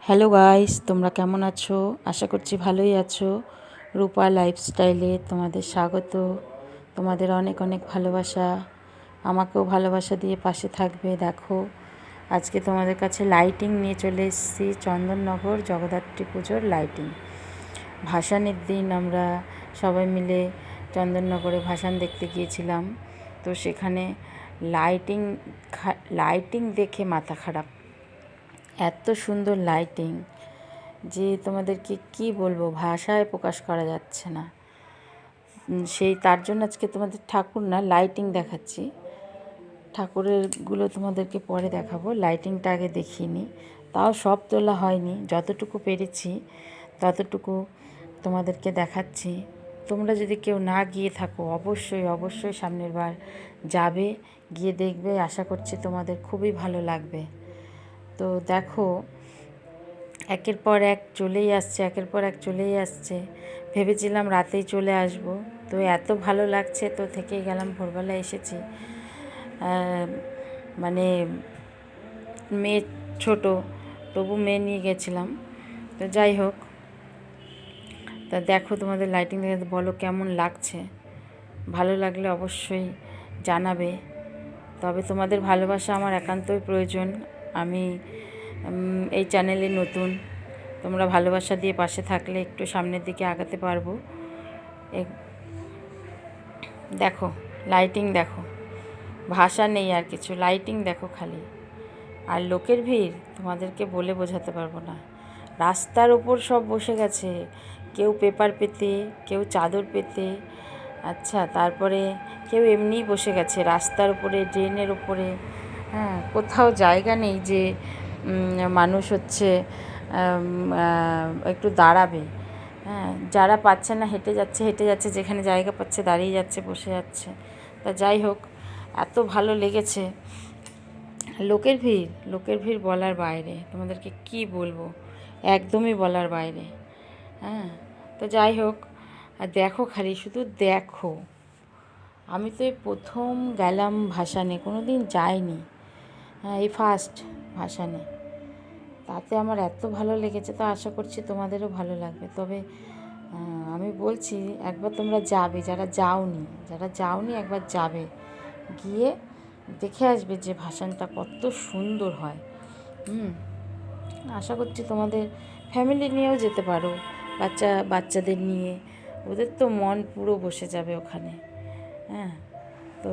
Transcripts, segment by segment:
Hello guys, তোমরা কেমন আছো? আশা করছি ভালোই আছো। রূপা লাইফস্টাইলে তোমাদের স্বাগত। তোমাদের অনেক অনেক ভালোবাসা, আমাকেও ভালোবাসা দিয়ে পাশে থাকবে। দেখো, আজকে তোমাদের কাছে লাইটিং নিয়ে চলে এসেছি। চন্দননগর জগদ্ধাত্রী পুজোর লাইটিং। ভাসানের দিন আমরা সবাই মিলে চন্দননগরে ভাসান দেখতে গিয়েছিলাম। তো সেখানে লাইটিং দেখে মাথা খারাপ। এত সুন্দর লাইটিং যে তোমাদেরকে কি বলবো, ভাষায় প্রকাশ করা যাচ্ছে না। তার জন্য আজকে তোমাদের ঠাকুর না, লাইটিং দেখাচ্ছি। ঠাকুরেরগুলো তোমাদেরকে পরে দেখাবো, লাইটিংটা আগে দেখিয়ে নিই। তাও সব তোলা হয়নি, যতটুকু পেরেছি ততটুকু তোমাদেরকে দেখাচ্ছি। তোমরা যদি কেউ না গিয়ে থাকো, অবশ্যই অবশ্যই সামনের বার যাবে, গিয়ে দেখবে। আশা করছি তোমাদের খুবই ভালো লাগবে। তো দেখো, একের পর এক চলেই আসছে। ভেবেছিলাম রাতেই চলে আসব, তো এত ভালো লাগছে তো থেকেই গেলাম। ভোরবেলা এসেছি, মানে মেয়ে ছোট, তবু মেয়ে নিয়ে গেছিলাম। তো যাই হোক, তা দেখো, তোমাদের লাইটিং দেখে বলো কেমন লাগছে। ভালো লাগলে অবশ্যই জানাবে। তবে তোমাদের ভালোবাসা আমার একান্তই প্রয়োজন। আমি এই চ্যানেলে নতুন, তোমরা ভালোবাসা দিয়ে পাশে থাকলে একটু সামনের দিকে আগাতে পারবো। দেখো লাইটিং, দেখো, ভাষা নেই আর কিছু, লাইটিং দেখো খালি। আর লোকের ভিড় তোমাদেরকে বলে বোঝাতে পারবো না। রাস্তার ওপর সব বসে গেছে, কেউ পেপার পেতে, কেউ চাদর পেতে, আচ্ছা, তারপরে কেউ এমনিই বসে গেছে রাস্তার উপরে, ড্রেনের উপরে। হ্যাঁ, কোথাও জায়গা নেই যে মানুষ একটু দাঁড়াবে। হ্যাঁ, যারা পাচ্ছে না হেঁটে যাচ্ছে, যেখানে জায়গা পাচ্ছে দাঁড়িয়ে যাচ্ছে, বসে যাচ্ছে। তা যাই হোক, এত ভালো লেগেছে। লোকের ভিড় বলার বাইরে, তোমাদেরকে কি বলবো, একদমই বলার বাইরে। হ্যাঁ, তো যাই হোক, আর দেখো খালি, শুধু দেখো। আমি তো এই প্রথম গেলাম ভাসানে, কোনো দিন যাইনি। হ্যাঁ, এই ফার্স্ট ভাসানে। তাতে আমার এত ভালো লেগেছে, তো আশা করছি তোমাদেরও ভালো লাগবে। তবে আমি বলছি, একবার তোমরা যাবে, যারা যাওনি একবার যাবে, গিয়ে দেখে আসবে যে ভাসানটা কত সুন্দর হয়। আশা করছি তোমাদের ফ্যামিলি নিয়েও যেতে পারো, বাচ্চাদের নিয়ে। ওদের তো মন পুরো বসে যাবে ওখানে। হ্যাঁ, তো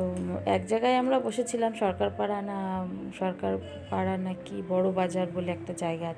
এক জায়গায় আমরা বসেছিলাম, সরকার পাড়া না কি বড় বাজার বলে একটা জায়গা আছে।